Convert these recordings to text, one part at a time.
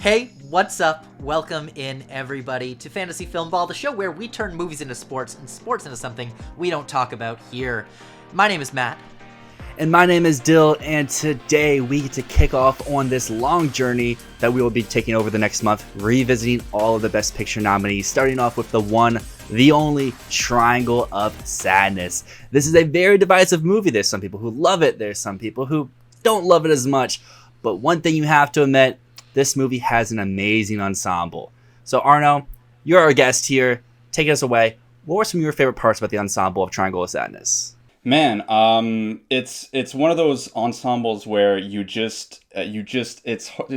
Hey, what's up? Welcome in, everybody, to Fantasy Filmball, the show where we turn movies into sports and sports into something we don't talk about here. My name is Matt. And my name is Dyl, and today we get to kick off on this long journey that we will be taking over the next month, revisiting all of the Best Picture nominees, starting off with the one, the only Triangle of Sadness. This is a very divisive movie. There's some people who love it, there's some people who don't love it as much, but one thing you have to admit, this movie has an amazing ensemble. So Arno, you're our guest here. Take us away. What were some of your favorite parts about the ensemble of Triangle of Sadness? Man, it's one of those ensembles where it's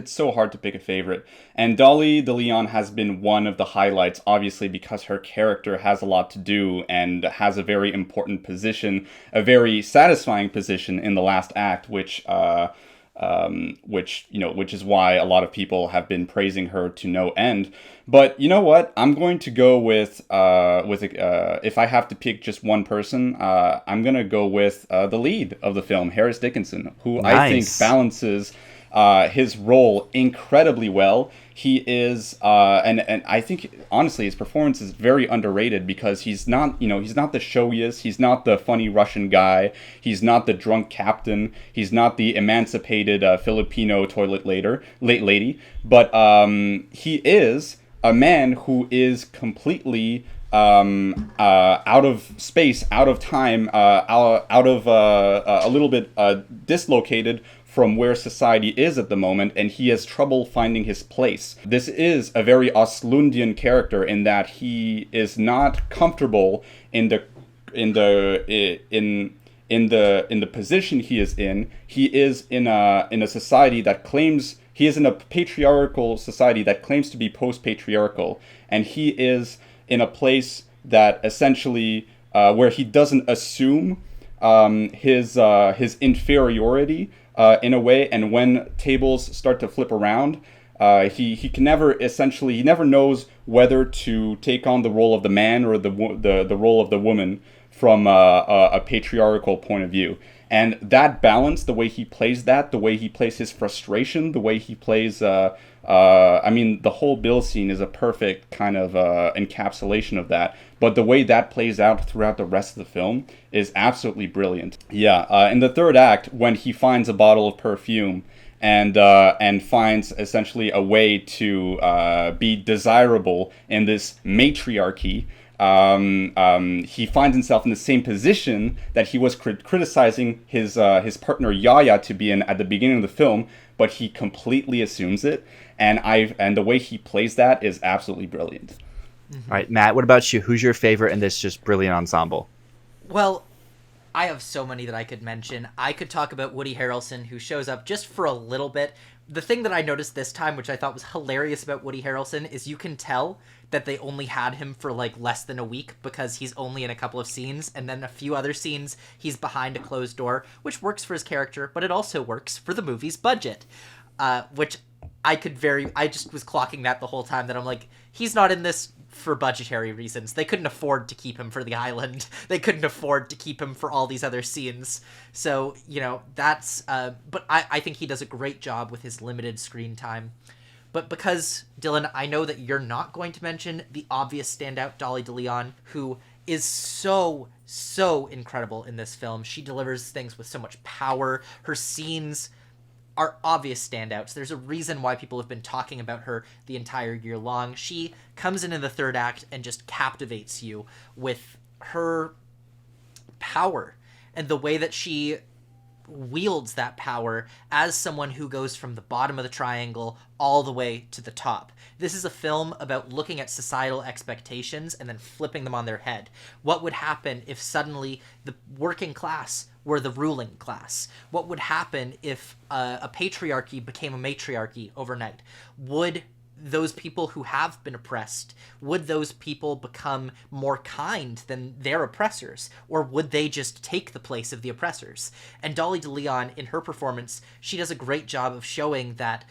so hard to pick a favorite. And Dolly DeLeon has been one of the highlights, obviously, because her character has a lot to do and has a very important position, a very satisfying position in the last act, which is why a lot of people have been praising her to no end. But you know what? I'm going to go with if I have to pick just one person, I'm gonna go with the lead of the film, Harris Dickinson, who Nice. I think balances his role incredibly well. He is, and I think honestly his performance is very underrated because he's not the showiest, he's not the funny Russian guy, he's not the drunk captain, he's not the emancipated Filipino toilet lady, but he is a man who is completely out of space, out of time, out of a little bit dislocated from where society is at the moment, and he has trouble finding his place. This is a very Oslundian character in that he is not comfortable in the position he is in. He is in a society that claims he is in a patriarchal society that claims to be post-patriarchal, and he is in a place that essentially where he doesn't assume his inferiority in a way, and when tables start to flip around, he never knows whether to take on the role of the man or the role of the woman from a patriarchal point of view. And that balance, the way he plays that, the way he plays his frustration, the way he plays, the whole Bill scene is a perfect kind of encapsulation of that. But the way that plays out throughout the rest of the film is absolutely brilliant. Yeah, in the third act, when he finds a bottle of perfume and finds essentially a way to be desirable in this matriarchy, he finds himself in the same position that he was criticizing his partner Yaya to be in at the beginning of the film, but he completely assumes it, and the way he plays that is absolutely brilliant. All right, Matt, what about you? Who's your favorite in this just brilliant ensemble? Well, I have so many that I could mention. I could talk about Woody Harrelson, who shows up just for a little bit. The thing that I noticed this time, which I thought was hilarious about Woody Harrelson, is you can tell that they only had him for like less than a week because he's only in a couple of scenes, and then a few other scenes he's behind a closed door, which works for his character, but it also works for the movie's budget, which I just was clocking that the whole time, that I'm like, he's not in this for budgetary reasons. They couldn't afford to keep him for the island. They couldn't afford to keep him for all these other scenes. So, that's... but I think he does a great job with his limited screen time. But because, Dylan, I know that you're not going to mention the obvious standout, Dolly DeLeon, who is so incredible in this film. She delivers things with so much power. Her scenes are obvious standouts. There's a reason why people have been talking about her the entire year long. She comes in the third act and just captivates you with her power and the way that she wields that power as someone who goes from the bottom of the triangle all the way to the top. This is a film about looking at societal expectations and then flipping them on their head. What would happen if suddenly the working class were the ruling class? What would happen if a patriarchy became a matriarchy overnight? Would those people who have been oppressed, would those people become more kind than their oppressors? Or would they just take the place of the oppressors? And Dolly DeLeon, in her performance, she does a great job of showing that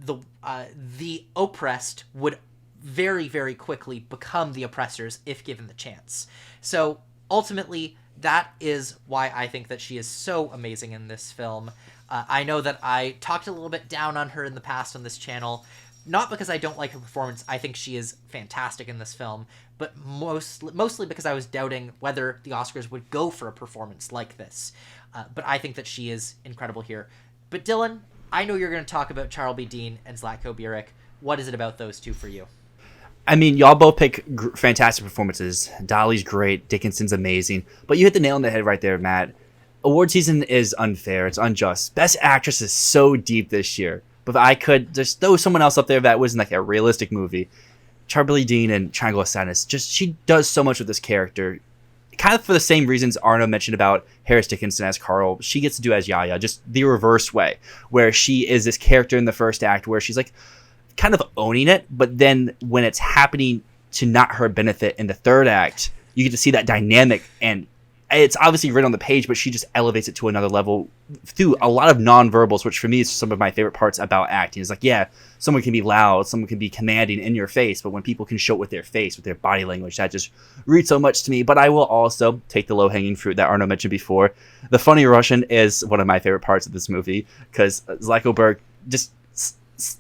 the oppressed would very, very quickly become the oppressors if given the chance. So ultimately, that is why I think that she is so amazing in this film. I know that I talked a little bit down on her in the past on this channel, Not because I don't like her performance. I think she is fantastic in this film, but mostly because I was doubting whether the Oscars would go for a performance like this. But I think that she is incredible here. But Dylan, I know you're going to talk about Charles B. Dean and Zlatko Buric. What is it about those two for you? I mean, y'all both pick fantastic performances. Dolly's great. Dickinson's amazing. But you hit the nail on the head right there, Matt. Award season is unfair. It's unjust. Best Actress is so deep this year. But if I could just throw someone else up there that wasn't like a realistic movie, Charlie Dean and Triangle of Sadness, just she does so much with this character. Kind of for the same reasons Arno mentioned about Harris Dickinson as Carl, she gets to do as Yaya, just the reverse way, where she is this character in the first act where she's like kind of owning it, but then when it's happening to not her benefit in the third act, you get to see that dynamic, and it's obviously written on the page, but she just elevates it to another level through a lot of nonverbals, which for me is some of my favorite parts about acting. It's like, yeah, someone can be loud, someone can be commanding in your face, but when people can show it with their face, with their body language, that just reads so much to me. But I will also take the low-hanging fruit that Arno mentioned before. The funny Russian is one of my favorite parts of this movie, because Zlatko Buric just,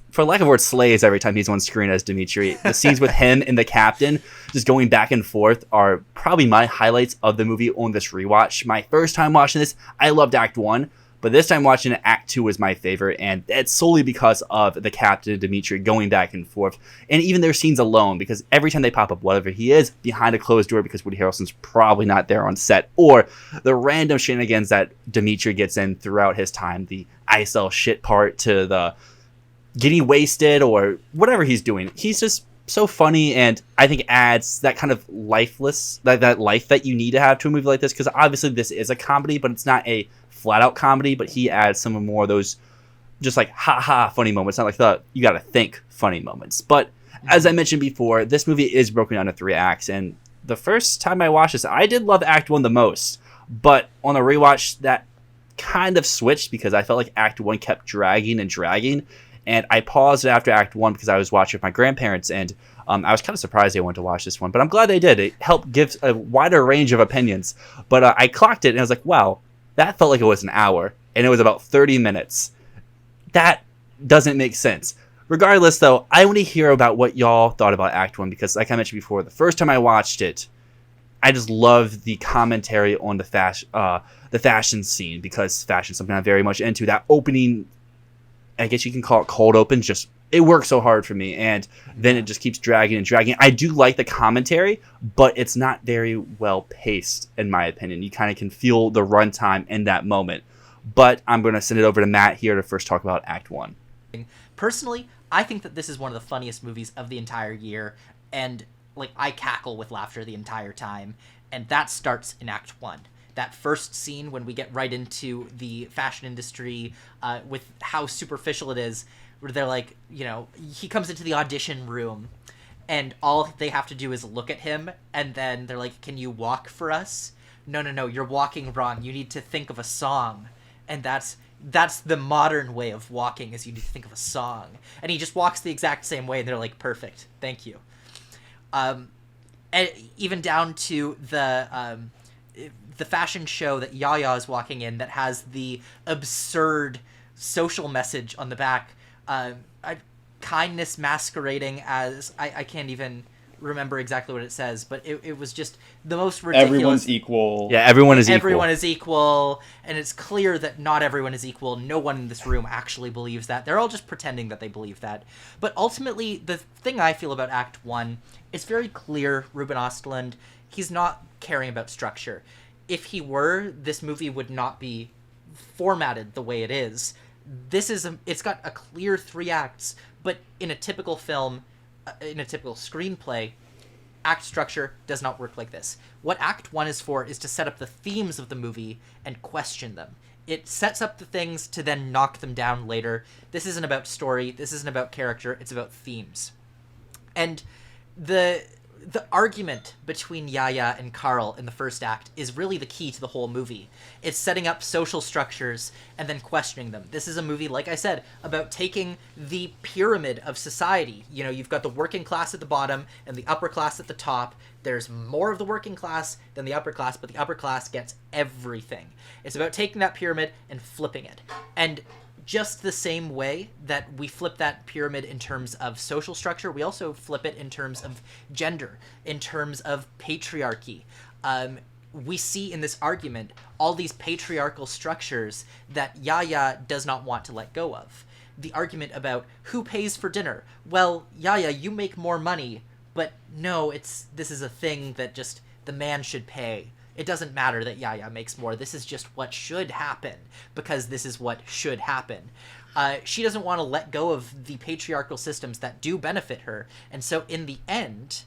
for lack of a word, slays every time he's on screen as Dmitri. The scenes with him and the captain just going back and forth are probably my highlights of the movie on this rewatch. My first time watching this, I loved Act 1, but this time watching it, Act 2 was my favorite, and it's solely because of the captain and Dmitri going back and forth, and even their scenes alone, because every time they pop up, whatever he is, behind a closed door because Woody Harrelson's probably not there on set, or the random shenanigans that Dmitri gets in throughout his time, the I sell shit part to the getting wasted or whatever he's doing. He's just so funny, and I think adds that kind of lifeless, that life that you need to have to a movie like this, because obviously this is a comedy, but it's not a flat-out comedy, but he adds some more of those just like ha-ha funny moments, not like the you gotta think funny moments. But as I mentioned before, this movie is broken down into 3 acts, and the first time I watched this, I did love Act 1 the most, but on the rewatch, that kind of switched because I felt like Act 1 kept dragging and dragging. And I paused after Act 1 because I was watching with my grandparents, and I was kind of surprised they wanted to watch this one. But I'm glad they did. It helped give a wider range of opinions. But I clocked it, and I was like, wow, that felt like it was an hour, and it was about 30 minutes. That doesn't make sense. Regardless, though, I want to hear about what y'all thought about Act 1, because like I mentioned before, the first time I watched it, I just loved the commentary on the fashion scene, because fashion is something I'm very much into. That opening, I guess you can call it cold open, just it works so hard for me, and then it just keeps dragging and dragging. I do like the commentary, but it's not very well paced, in my opinion. You kind of can feel the runtime in that moment. But I'm going to send it over to Matt here to first talk about Act 1. Personally, I think that this is one of the funniest movies of the entire year, and like I cackle with laughter the entire time, and that starts in Act 1. That first scene when we get right into the fashion industry with how superficial it is, where they're like, you know, he comes into the audition room and all they have to do is look at him, and then they're like, can you walk for us? No, you're walking wrong. You need to think of a song. And that's the modern way of walking, is you need to think of a song. And he just walks the exact same way, and they're like, perfect, thank you. And even down to the fashion show that Yaya is walking in that has the absurd social message on the back, kindness masquerading as, I can't even remember exactly what it says, but it was just the most ridiculous. Everyone's equal. Yeah, everyone is equal. Everyone is equal, and it's clear that not everyone is equal. No one in this room actually believes that. They're all just pretending that they believe that. But ultimately, the thing I feel about Act 1, it's very clear Ruben Östlund, he's not caring about structure. If he were, this movie would not be formatted the way it is. It's got a clear 3 acts, but in a typical film, in a typical screenplay, act structure does not work like this. What Act 1 is for is to set up the themes of the movie and question them. It sets up the things to then knock them down later. This isn't about story, this isn't about character, it's about themes. And the argument between Yaya and Carl in the first act is really the key to the whole movie. It's setting up social structures and then questioning them. This is a movie, like I said, about taking the pyramid of society. You know, you've got the working class at the bottom and the upper class at the top. There's more of the working class than the upper class, but the upper class gets everything. It's about taking that pyramid and flipping it. And just the same way that we flip that pyramid in terms of social structure, we also flip it in terms of gender, in terms of patriarchy. We see in this argument all these patriarchal structures that Yaya does not want to let go of. The argument about who pays for dinner. Well, Yaya, you make more money, but no, this is a thing that just the man should pay. It doesn't matter that Yaya makes more. This is just what should happen, because this is what should happen. She doesn't want to let go of the patriarchal systems that do benefit her, and so in the end,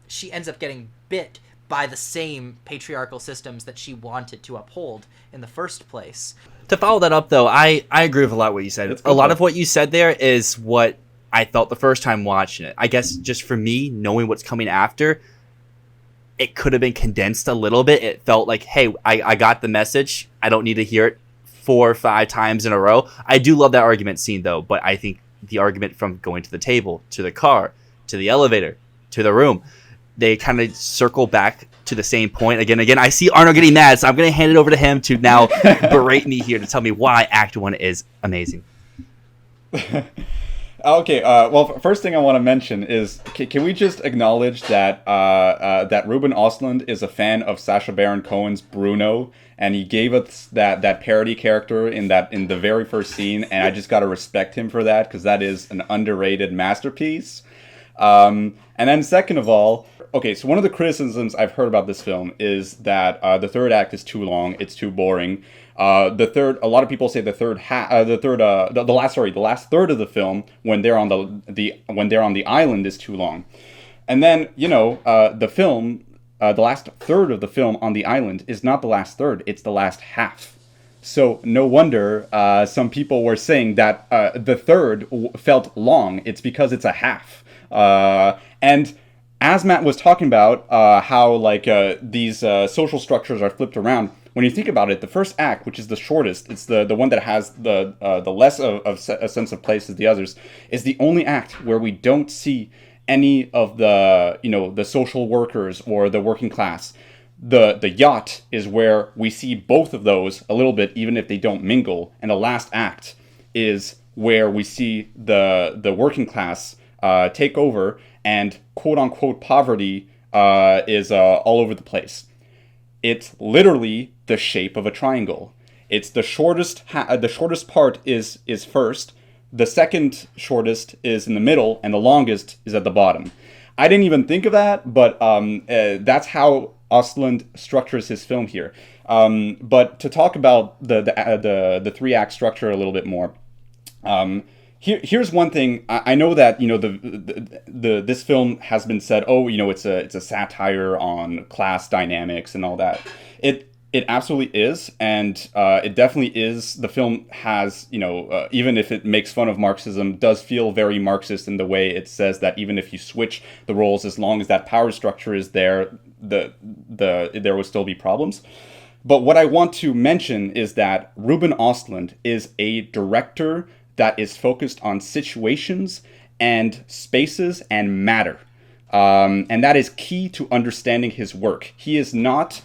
she ends up getting bit by the same patriarchal systems that she wanted to uphold in the first place. To follow that up, though, I agree with a lot of what you said. A lot of what you said there is what I felt the first time watching it. I guess just for me, knowing what's coming after, it could have been condensed a little bit. It felt like, hey, I got the message. I don't need to hear it 4 or 5 times in a row. I do love that argument scene, though, but I think the argument from going to the table, to the car, to the elevator, to the room, they kind of circle back to the same point again. I see Arnold getting mad, so I'm going to hand it over to him to now berate me here to tell me why Act 1 is amazing. Okay, well, first thing I want to mention is, can we just acknowledge that that Ruben Östlund is a fan of Sacha Baron Cohen's Bruno, and he gave us that parody character in the very first scene, and I just got to respect him for that, because that is an underrated masterpiece. And then second of all, okay, so one of the criticisms I've heard about this film is that the third act is too long, it's too boring. A lot of people say the last third of the film, when they're on the island, is too long. And then, the last third of the film on the island is not the last third, it's the last half. So no wonder some people were saying that the third felt long. It's because it's a half. And as Matt was talking about how these social structures are flipped around, when you think about it, the first act, which is the shortest, it's the one that has the less of a sense of place as the others, is the only act where we don't see any of the social workers or the working class. The yacht is where we see both of those a little bit, even if they don't mingle. And the last act is where we see the working class take over, and quote-unquote poverty is all over the place. It's literally the shape of a triangle. It's the shortest part is first, the second shortest is in the middle, and the longest is at the bottom. I didn't even think of that, but that's how Östlund structures his film here. But to talk about the 3-act structure a little bit more, here's one thing. I know that this film has been said, it's a satire on class dynamics and all that. It absolutely is, and it definitely is. The film has, even if it makes fun of Marxism, does feel very Marxist in the way it says that even if you switch the roles, as long as that power structure is there, there will still be problems. But what I want to mention is that Ruben Östlund is a director that is focused on situations and spaces and matter. And that is key to understanding his work. He is not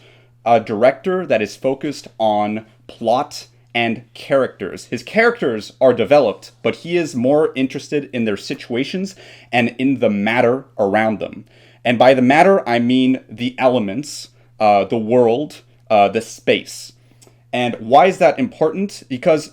a director that is focused on plot and characters. His characters are developed, but he is more interested in their situations and in the matter around them. And by the matter, I mean the elements, the world, the space. And why is that important? Because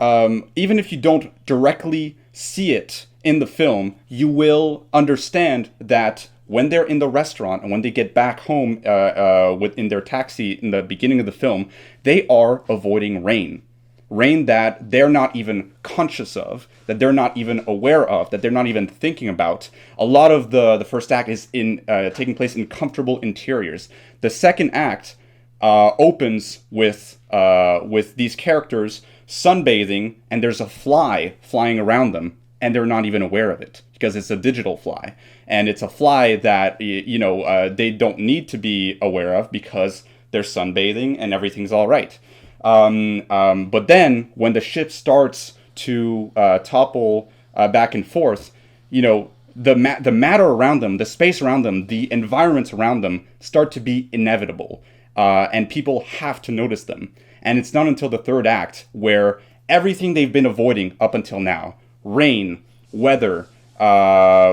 even if you don't directly see it in the film, you will understand that when they're in the restaurant and when they get back home in their taxi in the beginning of the film, they are avoiding rain. Rain that they're not even conscious of, that they're not even aware of, that they're not even thinking about. A lot of the first act is taking place in comfortable interiors. The second act opens with these characters sunbathing, and there's a fly flying around them, and they're not even aware of it because it's a digital fly, and it's a fly that they don't need to be aware of because they're sunbathing and everything's all right. But then when the ship starts to topple back and forth, the matter around them, the space around them, the environments around them start to be inevitable, and people have to notice them. And it's not until the third act where everything they've been avoiding up until now. Rain, weather,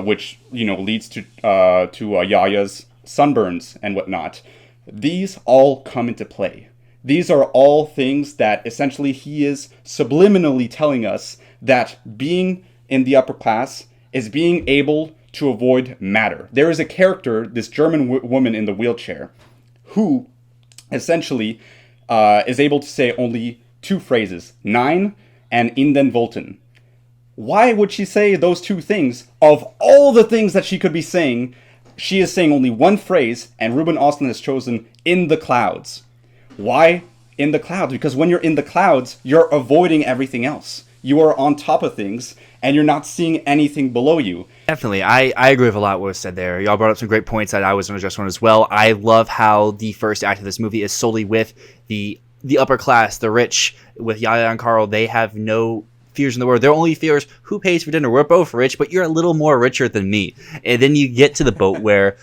which, leads to Yaya's sunburns and whatnot. These all come into play. These are all things that essentially he is subliminally telling us that being in the upper class is being able to avoid matter. There is a character, this German woman in the wheelchair, who essentially is able to say only two phrases, Nein and In den Wolken. Why would she say those two things? Of all the things that she could be saying, she is saying only one phrase, and Ruben Östlund has chosen In the Clouds. Why in the clouds? Because when you're in the clouds, you're avoiding everything else. You are on top of things, and you're not seeing anything below you. Definitely. I agree with a lot what was said there. Y'all brought up some great points that I was going to address on as well. I love how the first act of this movie is solely with the upper class, the rich. With Yaya and Carl, they have no fears in the world. Their only fear is who pays for dinner. We're both rich, but you're a little more richer than me. And then you get to the boat where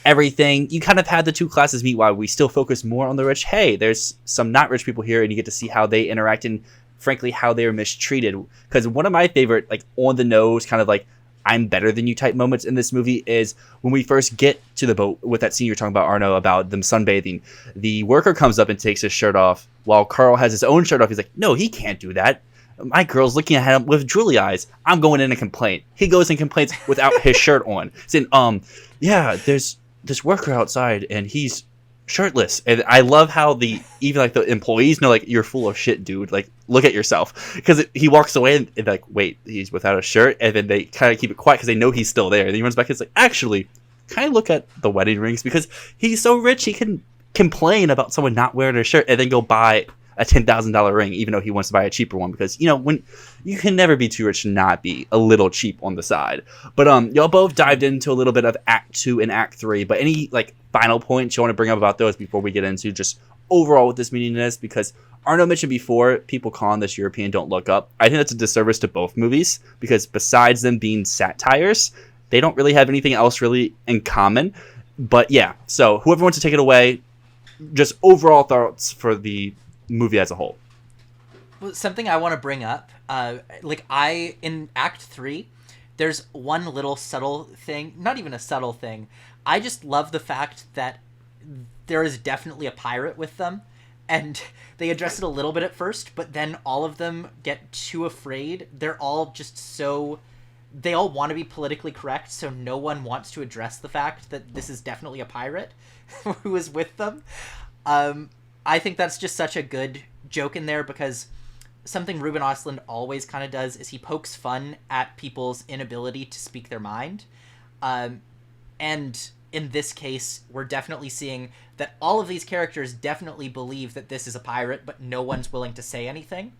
everything, you kind of had the two classes meet while we still focus more on the rich. Hey, there's some not rich people here, and you get to see how they interact and frankly how they are mistreated. Because one of my favorite, like, on the nose kind of like I'm better than you type moments in this movie is when we first get to the boat with that scene you're talking about, Arno, about them sunbathing. The worker comes up and takes his shirt off while Carl has his own shirt off. He's like, no, he can't do that. My girl's looking at him with drooly eyes. I'm going in and complain. He goes and complains without his shirt on, saying, yeah, there's this worker outside and he's shirtless. And I love how even like the employees know, like, you're full of shit, dude. Like, look at yourself. Because he walks away and like, wait, he's without a shirt. And then they kind of keep it quiet because they know he's still there. And he runs back and is like, actually, can I look at the wedding rings? Because he's so rich, he can complain about someone not wearing a shirt and then go buy a $10,000 ring, even though he wants to buy a cheaper one, because when you can never be too rich to not be a little cheap on the side. But y'all both dived into a little bit of Act 2 and Act 3, but any like final points you want to bring up about those before we get into just overall what this meaning is? Because Arno mentioned before, people calling this European Don't Look Up. I think that's a disservice to both movies, because besides them being satires, they don't really have anything else really in common. But yeah, so whoever wants to take it away, just overall thoughts for the movie as a whole. Well, something I want to bring up, in Act 3, there's one little subtle thing, not even a subtle thing. I just love the fact that there is definitely a pirate with them, and they address it a little bit at first, but then all of them get too afraid. They're all just they all want to be politically correct, so no one wants to address the fact that this is definitely a pirate who is with them. I think that's just such a good joke in there, because something Ruben Östlund always kind of does is he pokes fun at people's inability to speak their mind. And in this case, we're definitely seeing that all of these characters definitely believe that this is a pirate, but no one's willing to say anything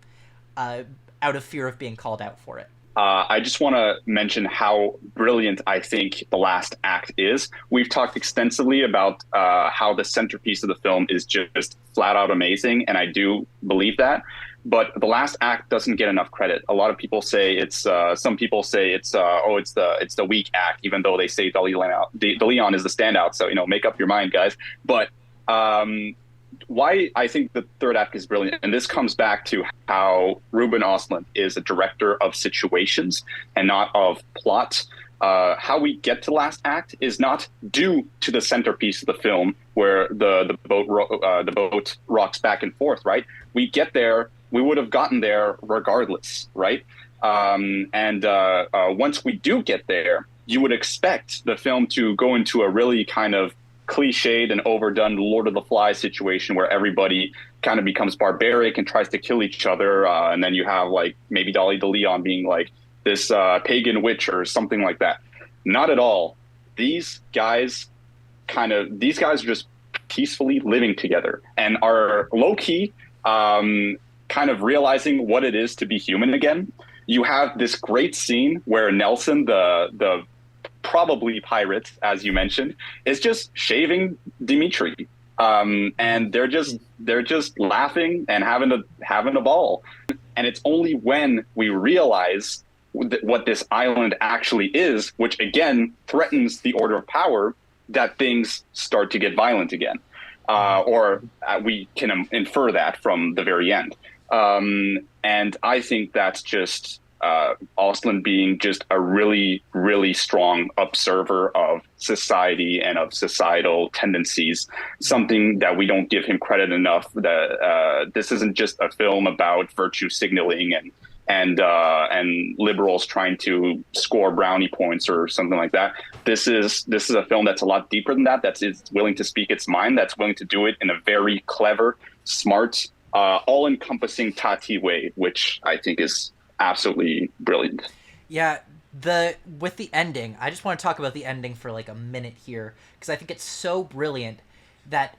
out of fear of being called out for it. I just want to mention how brilliant I think the last act is. We've talked extensively about how the centerpiece of the film is just flat out amazing, and I do believe that. But the last act doesn't get enough credit. A lot of people say some people say it's the weak act, even though they say De Leon is the standout. So make up your mind, guys. But why I think the third act is brilliant, and this comes back to how Ruben Östlund is a director of situations and not of plot. How we get to the last act is not due to the centerpiece of the film, where the boat rocks back and forth. Right, we get there. We would have gotten there regardless. Right, once we do get there, you would expect the film to go into a really kind of cliched and overdone Lord of the Flies situation where everybody kind of becomes barbaric and tries to kill each other, and then you have like maybe Dolly de Leon being like this pagan witch or something like that. Not at all. These guys are just peacefully living together and are low-key kind of realizing what it is to be human again. You have this great scene where Nelson, the probably pirate, as you mentioned, is just shaving Dimitri, and they're just laughing and having a ball. And it's only when we realize what this island actually is, which again threatens the order of power, that things start to get violent again, or we can infer that from the very end. And I think that's just Austin being just a really, really strong observer of society and of societal tendencies, something that we don't give him credit enough. That this isn't just a film about virtue signaling and liberals trying to score brownie points or something like that. This is a film that's a lot deeper than that. That's willing to speak its mind. That's willing to do it in a very clever, smart, all-encompassing Tati way, which I think is absolutely brilliant. Yeah, with the ending, I just want to talk about the ending for like a minute here, because I think it's so brilliant that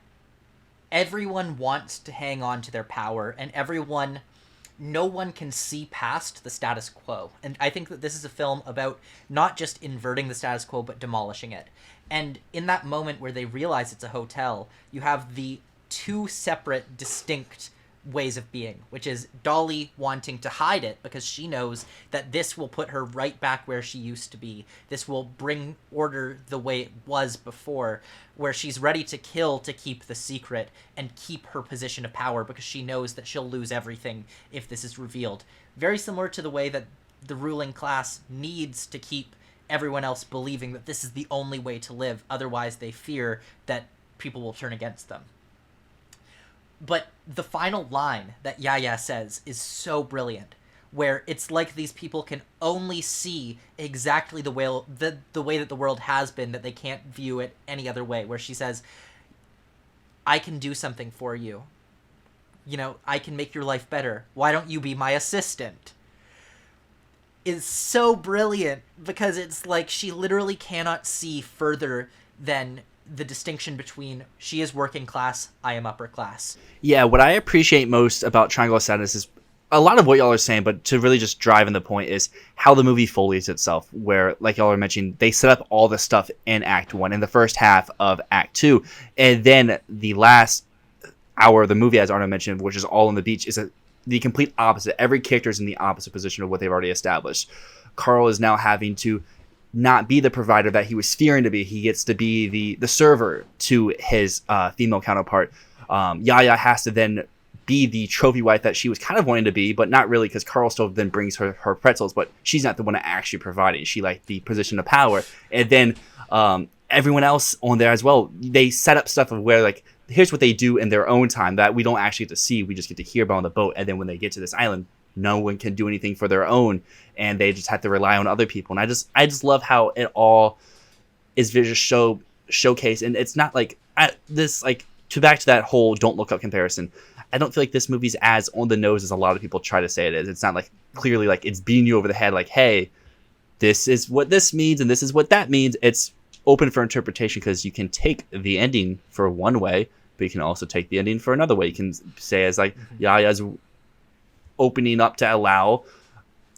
everyone wants to hang on to their power, and no one can see past the status quo. And I think that this is a film about not just inverting the status quo, but demolishing it. And in that moment where they realize it's a hotel, you have the two separate, distinct ways of being, which is Dolly wanting to hide it because she knows that this will put her right back where she used to be. This will bring order the way it was before, where she's ready to kill to keep the secret and keep her position of power because she knows that she'll lose everything if this is revealed. Very similar to the way that the ruling class needs to keep everyone else believing that this is the only way to live, otherwise they fear that people will turn against them. But the final line that Yaya says is so brilliant, where it's like these people can only see exactly the way that the world has been, that they can't view it any other way, where she says, I can do something for you. You know, I can make your life better. Why don't you be my assistant? Is so brilliant, because it's like she literally cannot see further than the distinction between she is working class, I am upper class. Yeah, what I appreciate most about Triangle of Sadness is a lot of what y'all are saying, but to really just drive in the point is how the movie foliates itself, where, like y'all are mentioning, they set up all the stuff in Act 1, in the first half of Act 2, and then the last hour of the movie, as Arno mentioned, which is all on the beach, is the complete opposite. Every character is in the opposite position of what they've already established. Carl is now having to not be the provider that he was fearing to be. He gets to be the server to his female counterpart. Yaya has to then be the trophy wife that she was kind of wanting to be, but not really, because Carl still then brings her pretzels, but she's not the one that actually providing. She like the position of power. And then everyone else on there as well, they set up stuff of where, like, here's what they do in their own time that we don't actually get to see. We just get to hear about on the boat. And then when they get to this island, no one can do anything for their own, and they just have to rely on other people. And I just love how it all is just showcase. And it's not like this, like, back to that whole Don't Look Up comparison. I don't feel like this movie's as on the nose as a lot of people try to say it is. It's not like clearly like it's beating you over the head like, hey, this is what this means and this is what that means. It's open for interpretation, because you can take the ending for one way, but you can also take the ending for another way. You can say as like Yaya's opening up to allow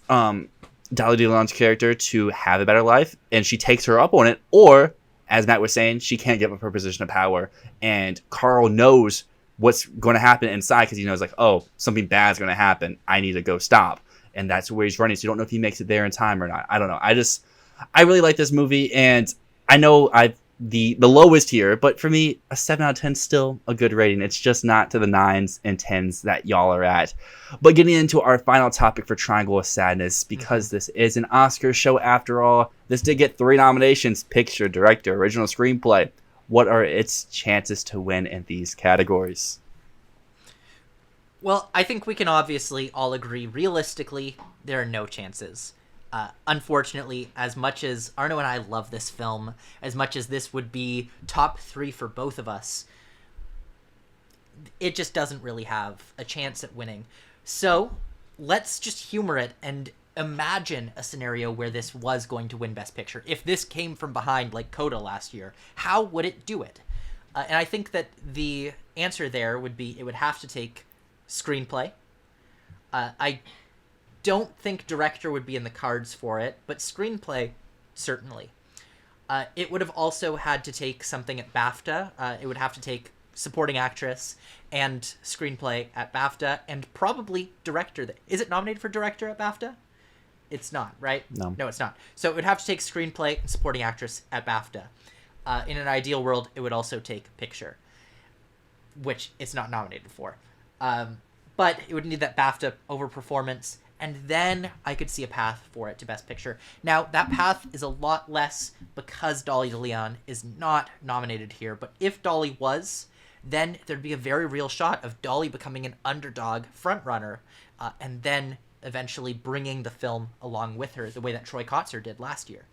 Dolly DeLeon's character to have a better life, and she takes her up on it. Or, as Matt was saying, she can't give up her position of power, and Carl knows what's going to happen inside, because he knows, like, oh, something bad's going to happen. I need to go stop. And that's where he's running. So you don't know if he makes it there in time or not. I don't know. I really like this movie, and I know the lowest here, but for me, a 7 out of 10 is still a good rating. It's just not to the 9s and 10s that y'all are at. But getting into our final topic for Triangle of Sadness, because this is an Oscar show after all, this did get 3 nominations: Picture, Director, Original Screenplay. What are its chances to win in these categories? Well, I think we can obviously all agree, realistically, there are no chances. Unfortunately, as much as Arno and I love this film, as much as this would be top 3 for both of us, it just doesn't really have a chance at winning. So let's just humor it and imagine a scenario where this was going to win Best Picture. If this came from behind like Coda last year, how would it do it? And I think that the answer there would be it would have to take screenplay. I don't think director would be in the cards for it, but screenplay, certainly. It would have also had to take something at BAFTA. It would have to take supporting actress and screenplay at BAFTA, and probably director. Is it nominated for director at BAFTA? It's not, right? No, it's not. So it would have to take screenplay and supporting actress at BAFTA. In an ideal world, it would also take picture, which it's not nominated for. but it would need that BAFTA overperformance, and then I could see a path for it to Best Picture. Now, that path is a lot less because Dolly DeLeon is not nominated here, but if Dolly was, then there'd be a very real shot of Dolly becoming an underdog frontrunner, and then eventually bringing the film along with her, the way that Troy Kotsur did last year.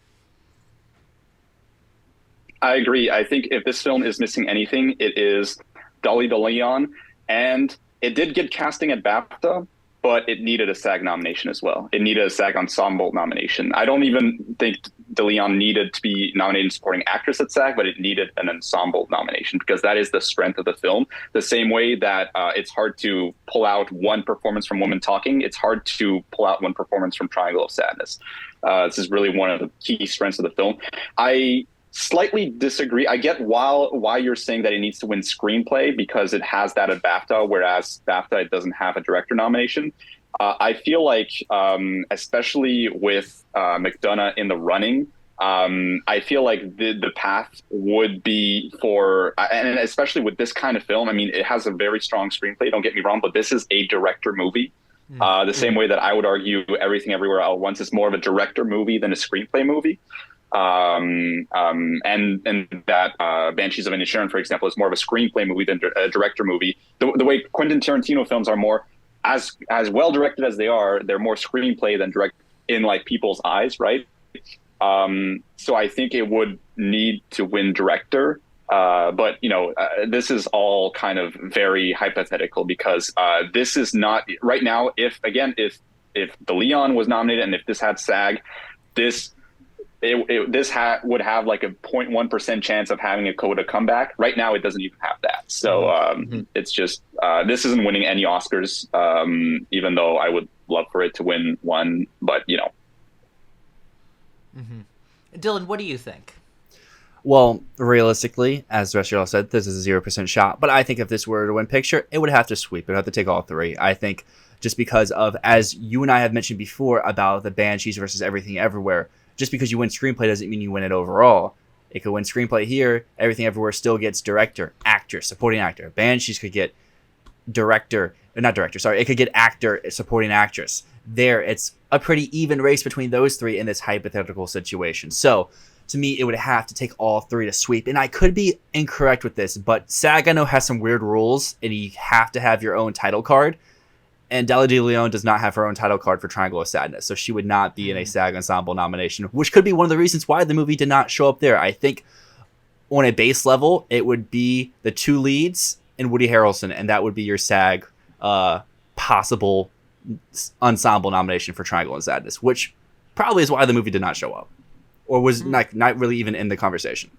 I agree. I think if this film is missing anything, it is Dolly DeLeon, and it did get casting at BAFTA, but it needed a SAG nomination as well. It needed a SAG Ensemble nomination. I don't even think DeLeon needed to be nominated in supporting actress at SAG, but it needed an ensemble nomination because that is the strength of the film. The same way that it's hard to pull out one performance from Woman Talking, it's hard to pull out one performance from Triangle of Sadness. This is really one of the key strengths of the film. I slightly disagree. I get why you're saying that it needs to win screenplay because it has that at BAFTA, whereas BAFTA, it doesn't have a director nomination. I feel like, especially with McDonough in the running, I feel like the path would be for, and especially with this kind of film, I mean, it has a very strong screenplay, don't get me wrong, but this is a director movie. The same way that I would argue Everything Everywhere All at Once is more of a director movie than a screenplay movie. And that Banshees of Inisherin, for example, is more of a screenplay movie than a director movie. The way Quentin Tarantino films are more as well directed as they are, they're more screenplay than direct in like people's eyes, right? So I think it would need to win director. But this is all kind of very hypothetical because this is not right now. If the Leon was nominated and if this had SAG, would have like a 0.1% chance of having a coda comeback. Right now, it doesn't even have that. So it's just this isn't winning any Oscars, even though I would love for it to win one. But Dylan, what do you think? Well, realistically, as the rest of y'all said, this is a 0% shot. But I think if this were to win picture, it would have to sweep. It would have to take all three. I think just because of, as you and I have mentioned before about the Banshees versus Everything Everywhere, just because you win screenplay doesn't mean you win it overall. It could win screenplay here. Everything Everywhere still gets director, actor, supporting actor. Banshees could get it could get actor, supporting actress. There, it's a pretty even race between those three in this hypothetical situation. So, to me, it would have to take all three to sweep. And I could be incorrect with this, but SAG, I know, has some weird rules, and you have to have your own title card. And Dolly DeLeon does not have her own title card for Triangle of Sadness, so she would not be in a SAG Ensemble nomination, which could be one of the reasons why the movie did not show up there. I think on a base level, it would be the two leads and Woody Harrelson, and that would be your SAG possible ensemble nomination for Triangle of Sadness, which probably is why the movie did not show up, or was not really even in the conversation.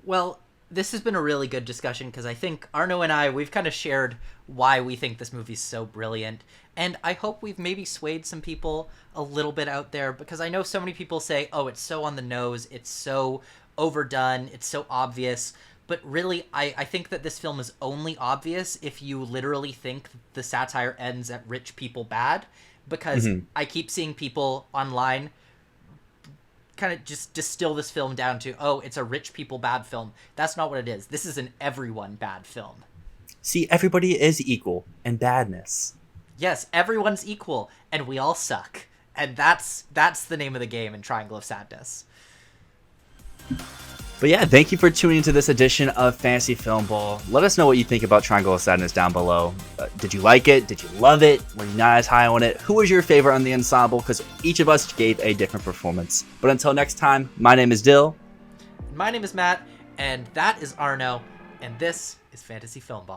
Well, this has been a really good discussion because I think Arno and I, we've kind of shared why we think this movie's so brilliant. And I hope we've maybe swayed some people a little bit out there because I know so many people say, oh, it's so on the nose, it's so overdone, it's so obvious. But really, I think that this film is only obvious if you literally think the satire ends at rich people bad, because I keep seeing people online kind of just distill this film down to, oh, it's a rich people bad film. That's not what it is. This is an everyone bad film. See, everybody is equal in badness. Yes, everyone's equal, and we all suck. And that's the name of the game in Triangle of Sadness. But yeah, thank you for tuning into this edition of Fantasy Filmball. Let us know what you think about Triangle of Sadness down below. Did you like it? Did you love it? Were you not as high on it? Who was your favorite on the ensemble? Because each of us gave a different performance. But until next time, my name is Dyl. My name is Matt, and that is Arno, and this is Fantasy Filmball.